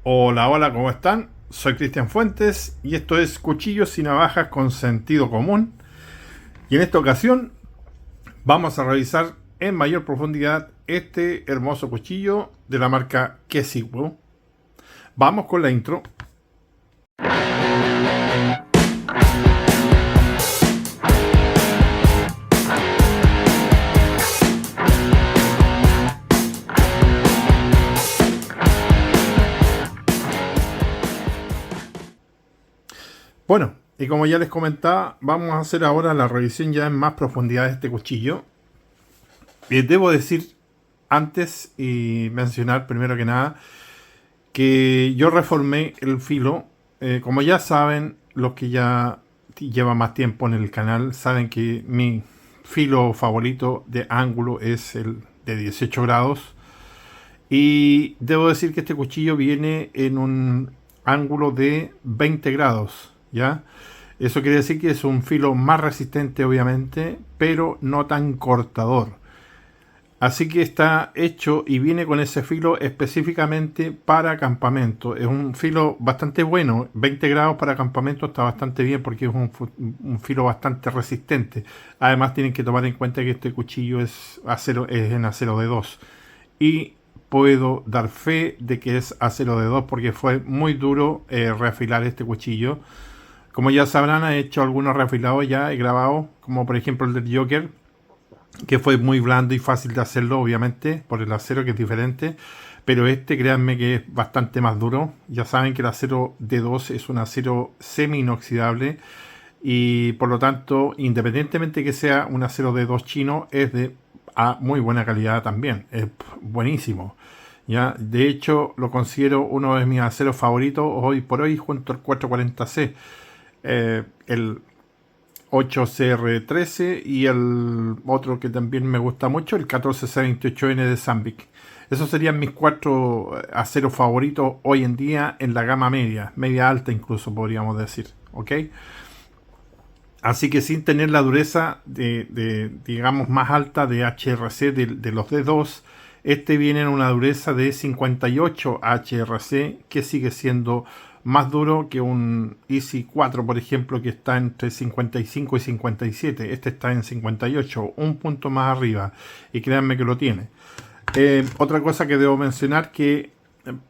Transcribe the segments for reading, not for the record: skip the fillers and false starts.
Hola, hola, ¿cómo están? Soy Cristian Fuentes y esto es Cuchillos y Navajas con Sentido Común. Y en esta ocasión vamos a revisar en mayor profundidad este hermoso cuchillo de la marca Kessigwo. Vamos con la intro. Bueno, y como ya les comentaba, vamos a hacer ahora la revisión ya en más profundidad de este cuchillo. Debo decir antes y mencionar primero que nada que yo reformé el filo. Como ya saben, los que ya llevan más tiempo en el canal saben que mi filo favorito de ángulo es el de 18 grados. Y debo decir que este cuchillo viene en un ángulo de 20 grados, ¿ya? Eso quiere decir que es un filo más resistente, obviamente, pero no tan cortador. Así que está hecho y viene con ese filo específicamente para campamento. Es un filo bastante bueno. 20 grados para campamento está bastante bien porque es un filo bastante resistente. Además tienen que tomar en cuenta que este cuchillo es en acero de 2. Y puedo dar fe de que es acero de 2 porque fue muy duro reafilar este cuchillo. Como ya sabrán, he hecho algunos reafilados ya, he grabado, como por ejemplo el del Joker, que fue muy blando y fácil de hacerlo, obviamente, por el acero que es diferente. Pero este, créanme que es bastante más duro. Ya saben que el acero D2 es un acero semi-inoxidable y por lo tanto, independientemente que sea un acero D2 chino, es de muy buena calidad también. Es buenísimo. ¿Ya? De hecho, lo considero uno de mis aceros favoritos hoy por hoy junto al 440C. El 8CR13 y el otro que también me gusta mucho, el 14C28N de Sambic. Esos serían mis cuatro aceros favoritos hoy en día en la gama media alta incluso podríamos decir, ¿ok? Así que sin tener la dureza digamos, más alta de HRC de los D2, este viene en una dureza de 58 HRC, que sigue siendo más duro que un Easy 4, por ejemplo, que está entre 55 y 57. Este está en 58, un punto más arriba, y créanme que lo tiene. Otra cosa que debo mencionar que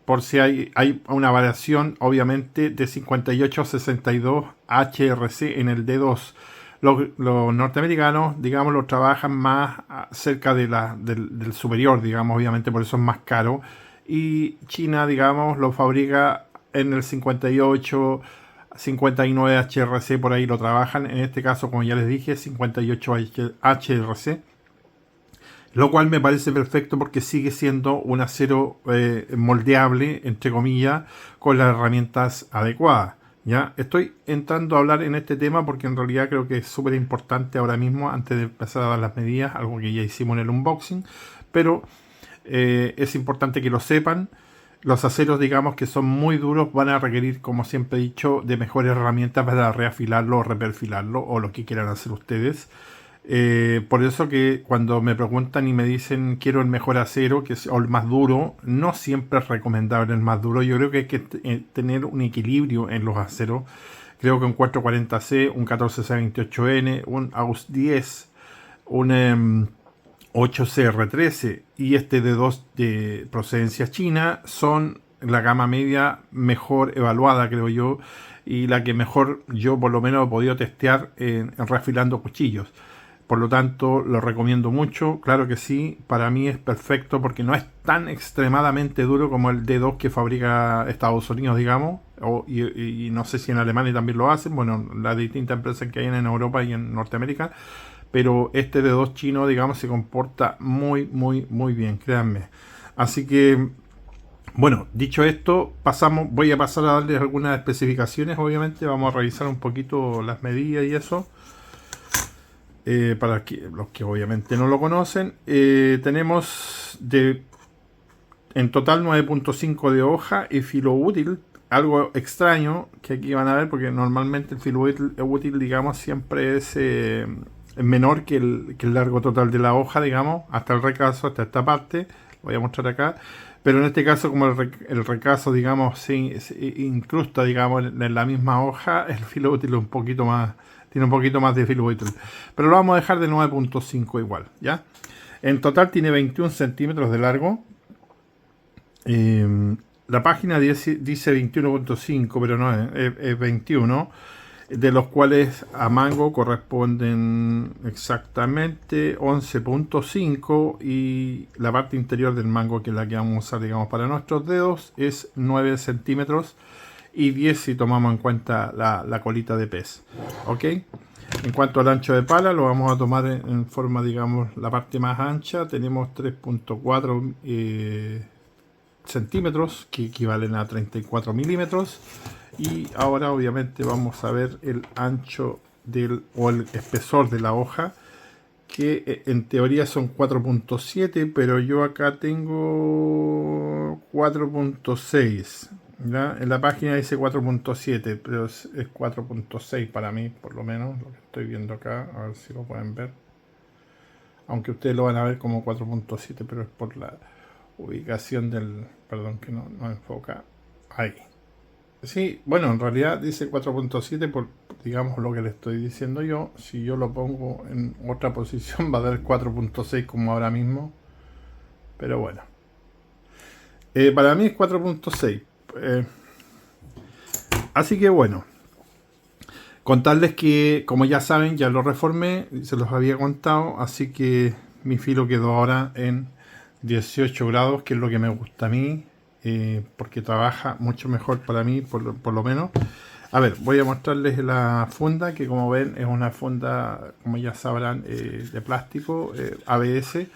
por si hay una variación, obviamente, de 58 a 62 HRC en el D2. Los norteamericanos, digamos, lo trabajan más cerca del superior, digamos, obviamente por eso es más caro. Y China, digamos, lo fabrica en el 58, 59 HRC, por ahí lo trabajan. En este caso, como ya les dije, 58 HRC. Lo cual me parece perfecto porque sigue siendo un acero moldeable, entre comillas, con las herramientas adecuadas. ¿Ya? Estoy entrando a hablar en este tema porque en realidad creo que es súper importante ahora mismo, antes de empezar a dar las medidas, algo que ya hicimos en el unboxing, pero es importante que lo sepan. Los aceros, digamos, que son muy duros, van a requerir, como siempre he dicho, de mejores herramientas para reafilarlo o reperfilarlo o lo que quieran hacer ustedes. Por eso que cuando me preguntan y me dicen quiero el mejor acero o el más duro, no siempre es recomendable el más duro. Yo creo que hay que tener un equilibrio en los aceros. Creo que un 440C, un 14C28N, un AUS 10, un 8CR13 y este D2 de procedencia china son la gama media mejor evaluada, creo yo, y la que mejor yo por lo menos he podido testear en reafilando cuchillos. Por lo tanto, lo recomiendo mucho. Claro que sí, para mí es perfecto porque no es tan extremadamente duro como el D2 que fabrica Estados Unidos, digamos. Y no sé si en Alemania también lo hacen. Bueno, las distintas empresas que hay en Europa y en Norteamérica. Pero este D2 chino, digamos, se comporta muy, muy, muy bien, créanme. Así que, bueno, dicho esto, voy a pasar a darles algunas especificaciones, obviamente. Vamos a revisar un poquito las medidas y eso. Para los que obviamente no lo conocen, tenemos en total 9.5 de hoja y filo útil. Algo extraño que aquí van a ver, porque normalmente el filo útil digamos, siempre es menor que el largo total de la hoja, digamos, hasta el recazo, hasta esta parte. Lo voy a mostrar acá. Pero en este caso, como el recazo, digamos, se incrusta, digamos, en la misma hoja, el filo útil es un poquito más, tiene un poquito más de filo útil. Pero lo vamos a dejar de 9.5 igual, ¿ya? En total tiene 21 centímetros de largo. La página dice 21.5, pero no es 21, de los cuales a mango corresponden exactamente 11.5 y la parte interior del mango, que es la que vamos a usar, digamos, para nuestros dedos, es 9 centímetros y 10 si tomamos en cuenta la colita de pez. ¿Ok? En cuanto al ancho de pala, lo vamos a tomar en forma, digamos, la parte más ancha. Tenemos 3.4 centímetros, que equivalen a 34 milímetros. Y ahora obviamente vamos a ver el ancho o el espesor de la hoja, que en teoría son 4.7, pero yo acá tengo 4.6. En la página dice 4.7, pero es 4.6 para mí, por lo menos, lo que estoy viendo acá. A ver si lo pueden ver. Aunque ustedes lo van a ver como 4.7, pero es por la ubicación del... Perdón que no enfoca. Ahí. Sí, bueno, en realidad dice 4.7 por, digamos, lo que le estoy diciendo yo. Si yo lo pongo en otra posición va a dar 4.6 como ahora mismo. Pero bueno. Para mí es 4.6. Así que bueno. Contarles que, como ya saben, ya lo reformé. Se los había contado. Así que mi filo quedó ahora en 18 grados, que es lo que me gusta a mí. Porque trabaja mucho mejor para mí, por lo menos. A ver, voy a mostrarles la funda, que como ven es una funda, como ya sabrán, de plástico, ABS.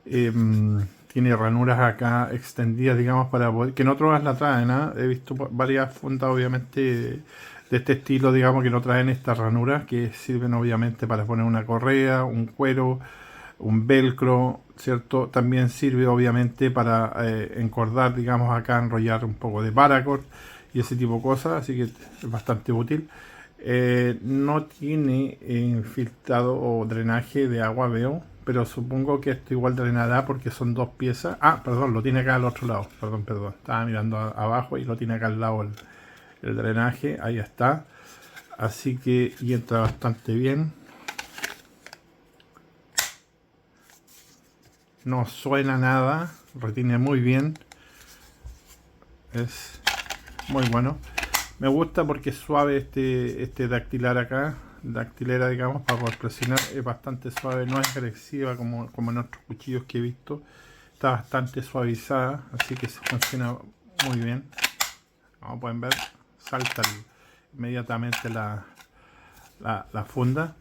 Tiene ranuras acá extendidas, digamos, para poder, que no todas la traen, ¿eh? He visto varias fundas, obviamente, de este estilo, digamos, que no traen estas ranuras, que sirven obviamente para poner una correa, un cuero, un velcro, ¿cierto? También sirve obviamente para encordar, digamos, acá, enrollar un poco de paracord y ese tipo de cosas, así que es bastante útil. No tiene filtrado o drenaje de agua, veo, pero supongo que esto igual drenará porque son dos piezas. Ah, perdón, lo tiene acá al otro lado, perdón, estaba mirando abajo y lo tiene acá al lado el drenaje, ahí está. Así que, y entra bastante bien. No suena nada, retiene muy bien, es muy bueno. Me gusta porque es suave este dactilar acá, dactilera, digamos, para poder presionar. Es bastante suave, no es agresiva como en otros cuchillos que he visto. Está bastante suavizada, así que se funciona muy bien. Como pueden ver, salta inmediatamente la funda.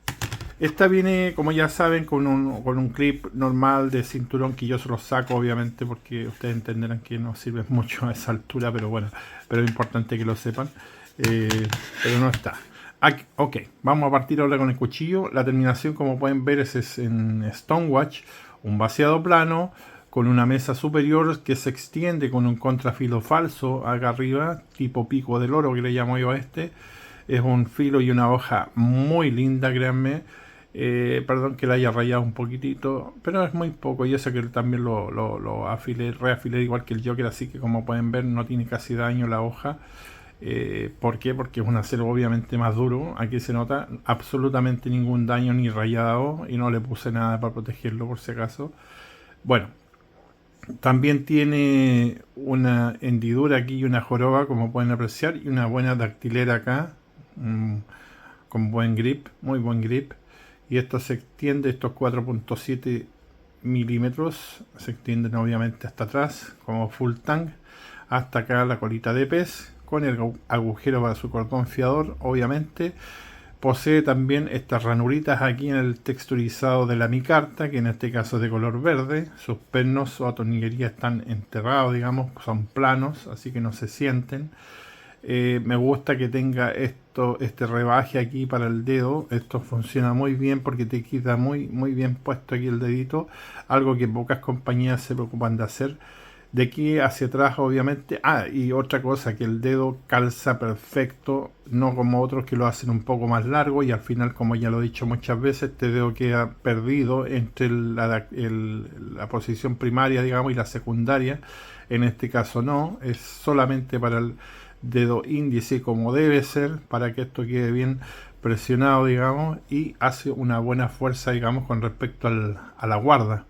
Esta viene, como ya saben, con un clip normal de cinturón, que yo se lo saco obviamente porque ustedes entenderán que no sirve mucho a esa altura, pero bueno, pero es importante que lo sepan. Pero no está. Aquí, ok, vamos a partir ahora con el cuchillo. La terminación, como pueden ver, es en Stonewatch, un vaciado plano con una mesa superior que se extiende con un contrafilo falso acá arriba, tipo pico del oro que le llamo yo a este. Es un filo y una hoja muy linda, créanme. Perdón que la haya rayado un poquitito, pero es muy poco, y eso que también lo reafilé igual que el Joker, así que como pueden ver no tiene casi daño la hoja. ¿Por qué? Porque es un acero obviamente más duro. Aquí se nota absolutamente ningún daño ni rayado, y no le puse nada para protegerlo por si acaso. Bueno, también tiene una hendidura aquí y una joroba, como pueden apreciar, y una buena dactilera acá, con buen grip, muy buen grip. Y esto se extiende, estos 4.7 milímetros se extienden obviamente hasta atrás, como full tank, hasta acá la colita de pez, con el agujero para su cordón fiador, obviamente. Posee también estas ranuritas aquí en el texturizado de la micarta, que en este caso es de color verde. Sus pernos o atornillería están enterrados, digamos, son planos, así que no se sienten. Me gusta que tenga este rebaje aquí para el dedo. Esto funciona muy bien porque te queda muy bien puesto aquí el dedito, algo que pocas compañías se preocupan de hacer. De aquí hacia atrás, obviamente. Ah, y otra cosa, que el dedo calza perfecto, no como otros que lo hacen un poco más largo y al final, como ya lo he dicho muchas veces, este dedo queda perdido entre la posición primaria, digamos, y la secundaria. En este caso no, es solamente para el dedo índice como debe ser, para que esto quede bien presionado, digamos, y hace una buena fuerza, digamos, con respecto a la guarda.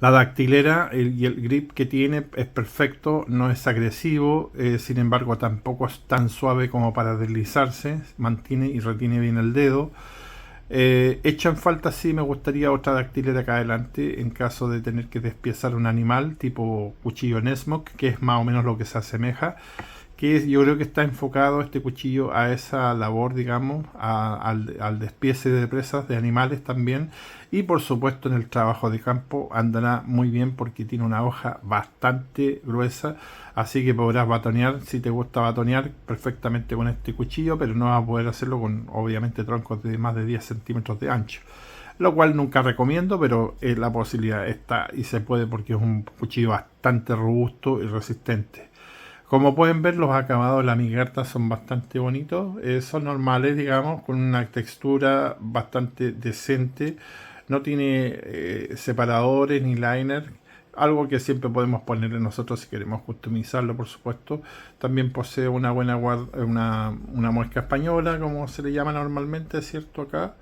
La dactilera y el grip que tiene es perfecto, no es agresivo, sin embargo tampoco es tan suave como para deslizarse, mantiene y retiene bien el dedo. Hecha en falta, sí, me gustaría otra dactilera acá adelante en caso de tener que despiezar un animal tipo cuchillo Nesmok, que es más o menos lo que se asemeja, que yo creo que está enfocado este cuchillo a esa labor, digamos, al despiece de presas de animales también, y por supuesto en el trabajo de campo andará muy bien porque tiene una hoja bastante gruesa, así que podrás batonear, si te gusta batonear, perfectamente con este cuchillo, pero no vas a poder hacerlo con obviamente troncos de más de 10 centímetros de ancho, lo cual nunca recomiendo, pero la posibilidad está y se puede porque es un cuchillo bastante robusto y resistente. Como pueden ver, los acabados de la migarta son bastante bonitos, son normales, digamos, con una textura bastante decente. No tiene separadores ni liner, algo que siempre podemos ponerle nosotros si queremos customizarlo, por supuesto. También posee una buena una muesca española, como se le llama normalmente, ¿cierto? Acá.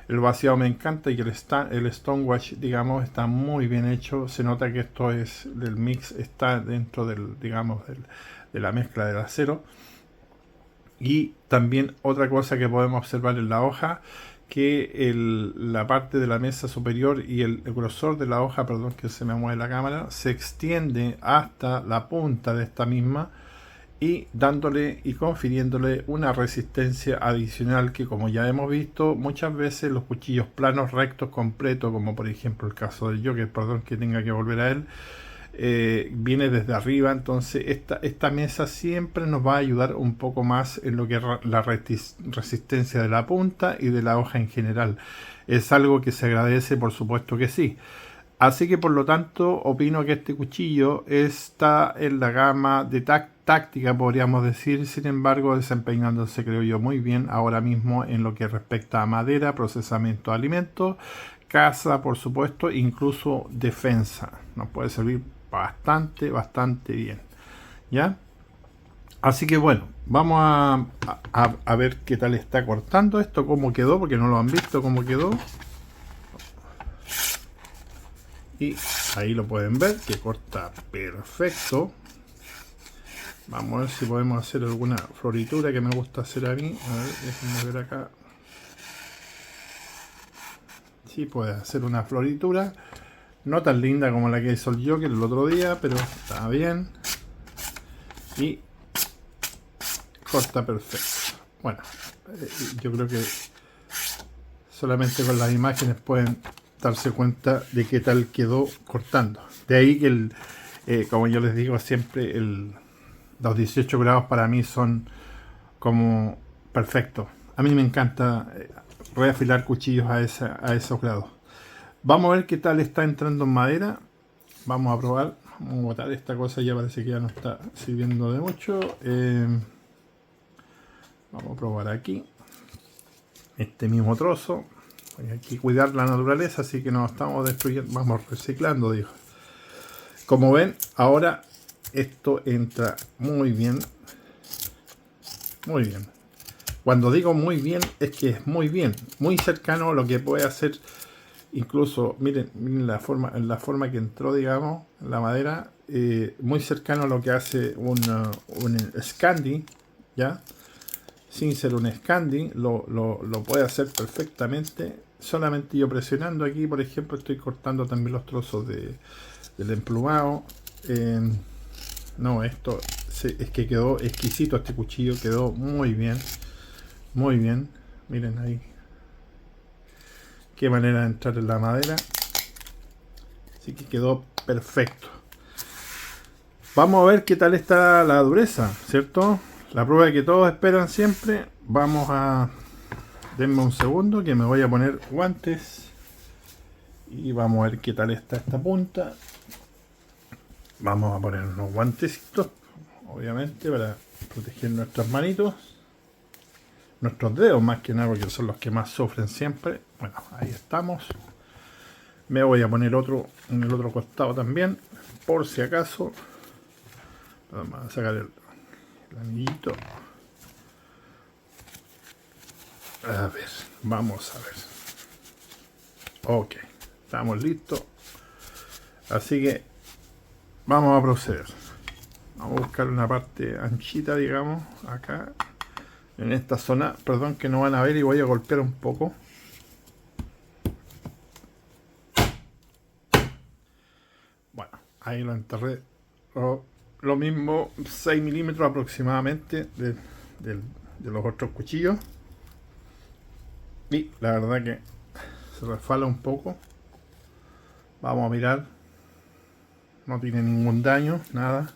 El vaciado me encanta y el Stonewash, digamos, está muy bien hecho. Se nota que esto es del mix, está dentro del, digamos, de la mezcla del acero. Y también otra cosa que podemos observar en la hoja, que la parte de la mesa superior y el grosor de la hoja, perdón que se me mueve la cámara, se extiende hasta la punta de esta misma, y dándole y confiriéndole una resistencia adicional que, como ya hemos visto muchas veces, los cuchillos planos rectos completos, como por ejemplo el caso del Joker, perdón que tenga que volver a él, viene desde arriba. Entonces esta mesa siempre nos va a ayudar un poco más en lo que es la resistencia de la punta y de la hoja en general. Es algo que se agradece, por supuesto que sí. Así que por lo tanto opino que este cuchillo está en la gama de táctica, podríamos decir, sin embargo desempeñándose, creo yo, muy bien ahora mismo en lo que respecta a madera, procesamiento de alimentos, caza, por supuesto, incluso defensa. Nos puede servir bastante bien, ¿ya? Así que bueno, vamos a ver qué tal está cortando esto, cómo quedó, porque no lo han visto cómo quedó. Y ahí lo pueden ver, que corta perfecto. Vamos a ver si podemos hacer alguna floritura que me gusta hacer a mí. A ver, déjenme ver acá. Sí, puede hacer una floritura. No tan linda como la que hizo el Joker el otro día, pero está bien. Y corta perfecto. Bueno, yo creo que solamente con las imágenes pueden darse cuenta de qué tal quedó cortando. De ahí que como yo les digo siempre, los 18 grados para mí son como perfectos. A mí me encanta reafilar cuchillos a esos grados. Vamos a ver qué tal está entrando en madera. Vamos a probar. Vamos a botar esta cosa, ya parece que ya no está sirviendo de mucho. Vamos a probar aquí este mismo trozo. Hay que cuidar la naturaleza, así que no estamos destruyendo, vamos reciclando, dijo. Como ven, ahora esto entra muy bien. Muy bien. Cuando digo muy bien, es que es muy bien. Muy cercano a lo que puede hacer. Incluso, miren la forma que entró, digamos, la madera. Muy cercano a lo que hace un Scandi, ¿ya? Sin ser un Scandi, lo puede hacer perfectamente. Solamente yo presionando aquí, por ejemplo, estoy cortando también los trozos del emplumado. No, esto es que quedó exquisito este cuchillo, quedó muy bien. Muy bien, miren ahí. Qué manera de entrar en la madera. Así que quedó perfecto. Vamos a ver qué tal está la dureza, ¿cierto? La prueba que todos esperan siempre. Vamos a... Denme un segundo que me voy a poner guantes. Y vamos a ver qué tal está esta punta. Vamos a poner unos guantecitos, obviamente, para proteger nuestras manitos, nuestros dedos más que nada, porque son los que más sufren siempre. Bueno, ahí estamos. Me voy a poner otro en el otro costado también, por si acaso. Vamos a sacar el anillito. A ver, vamos a ver. Ok, estamos listos. Así que vamos a proceder. Vamos a buscar una parte anchita, digamos, acá. En esta zona, perdón que no van a ver y voy a golpear un poco. Bueno, ahí lo enterré. Lo mismo, 6 milímetros aproximadamente de los otros cuchillos. Y la verdad que se resbala un poco. Vamos a mirar. No tiene ningún daño, nada.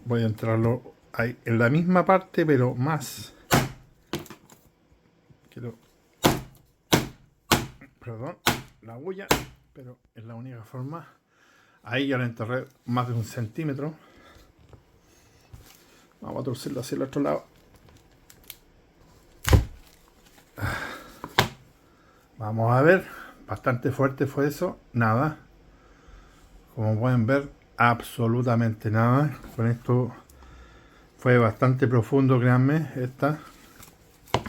Voy a entrarlo ahí en la misma parte, pero más. Quiero. Perdón, la huella, pero es la única forma. Ahí ya lo enterré más de 1 centímetro. Vamos a torcerlo hacia el otro lado. Vamos a ver. Bastante fuerte fue eso. Nada. Como pueden ver, absolutamente nada. Con esto fue bastante profundo, créanme, esta.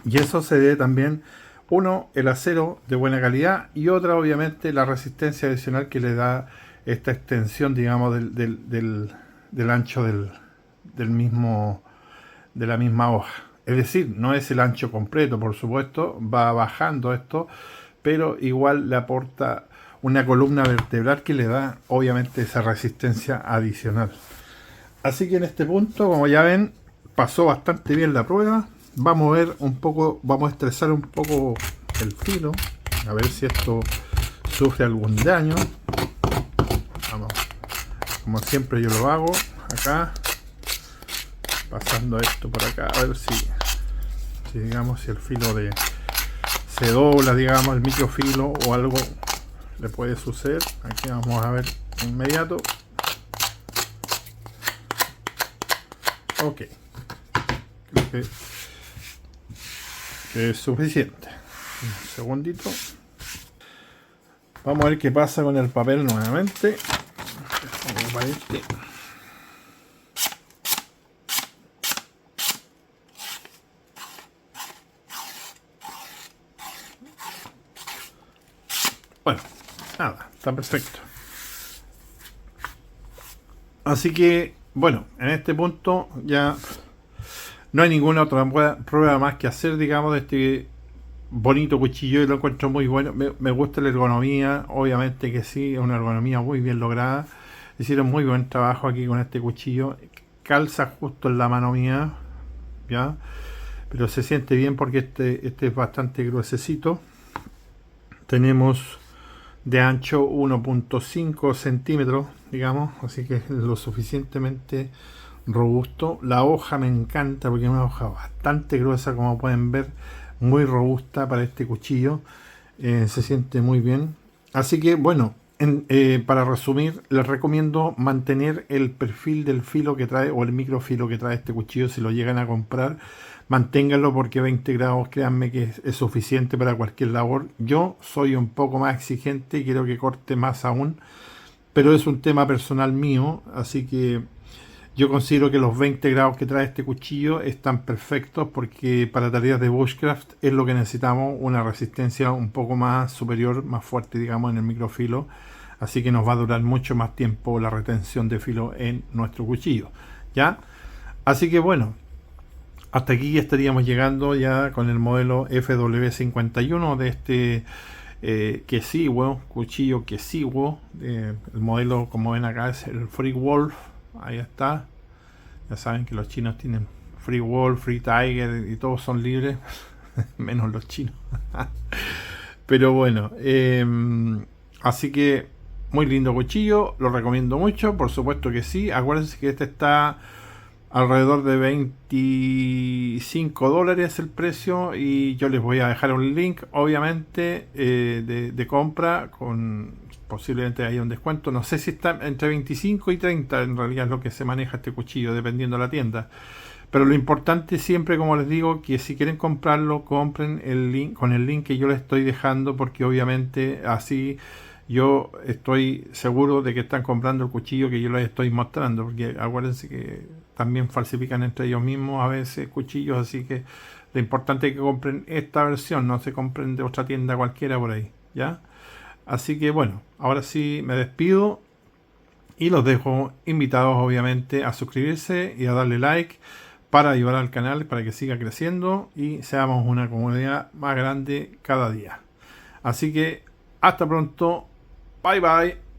Y eso se debe también, uno, el acero de buena calidad, y otra, obviamente, la resistencia adicional que le da esta extensión, digamos, del ancho del mismo, de la misma hoja. Es decir, no es el ancho completo, por supuesto, va bajando esto, pero igual le aporta una columna vertebral que le da, obviamente, esa resistencia adicional. Así que en este punto, como ya ven, pasó bastante bien la prueba. Vamos a ver un poco, vamos a estresar un poco el filo, a ver si esto sufre algún daño. Vamos, como siempre yo lo hago, acá, pasando esto por acá, a ver si digamos, si el filo se dobla, digamos, el microfilo o algo le puede suceder. Aquí vamos a ver de inmediato. Ok, creo que es suficiente. Un segundito. Vamos a ver qué pasa con el papel nuevamente. Bueno, nada, está perfecto. Así que, bueno, en este punto ya no hay ninguna otra prueba más que hacer, digamos, de este bonito cuchillo. Y lo encuentro muy bueno. Me gusta la ergonomía, obviamente que sí, es una ergonomía muy bien lograda. Hicieron muy buen trabajo aquí con este cuchillo. Calza justo en la mano mía, ¿ya? Pero se siente bien porque este es bastante gruesecito. Tenemos de ancho 1.5 centímetros, digamos, así que es lo suficientemente robusto. La hoja me encanta porque es una hoja bastante gruesa, como pueden ver, muy robusta para este cuchillo. Se siente muy bien. Así que bueno, para resumir, les recomiendo mantener el perfil del filo que trae o el microfilo que trae este cuchillo. Si lo llegan a comprar, manténganlo porque 20 grados, créanme que es suficiente para cualquier labor. Yo soy un poco más exigente y quiero que corte más aún, pero es un tema personal mío, así que yo considero que los 20 grados que trae este cuchillo están perfectos porque para tareas de bushcraft es lo que necesitamos, una resistencia un poco más superior, más fuerte, digamos, en el microfilo. Así que nos va a durar mucho más tiempo la retención de filo en nuestro cuchillo, ¿ya? Así que bueno, hasta aquí estaríamos llegando ya con el modelo FW51 de este Kesiwo, cuchillo Kesiwo. El modelo, como ven acá, es el Free Wolf. Ahí está. Ya saben que los chinos tienen Free Wolf, Free Tiger y todos son libres, menos los chinos. Pero bueno, así que muy lindo cuchillo, lo recomiendo mucho, por supuesto que sí. Acuérdense que este está alrededor de 25 dólares el precio, y yo les voy a dejar un link, obviamente, de compra posiblemente haya un descuento. No sé si está entre 25 y 30, en realidad es lo que se maneja este cuchillo, dependiendo de la tienda. Pero lo importante siempre, como les digo, que si quieren comprarlo, compren el link, con el link que yo les estoy dejando, porque obviamente así yo estoy seguro de que están comprando el cuchillo que yo les estoy mostrando, porque acuérdense que también falsifican entre ellos mismos a veces cuchillos, así que lo importante es que compren esta versión, no se compren de otra tienda cualquiera por ahí, ¿ya? Así que bueno, ahora sí me despido y los dejo invitados obviamente a suscribirse y a darle like para ayudar al canal, para que siga creciendo y seamos una comunidad más grande cada día. Así que hasta pronto, bye bye.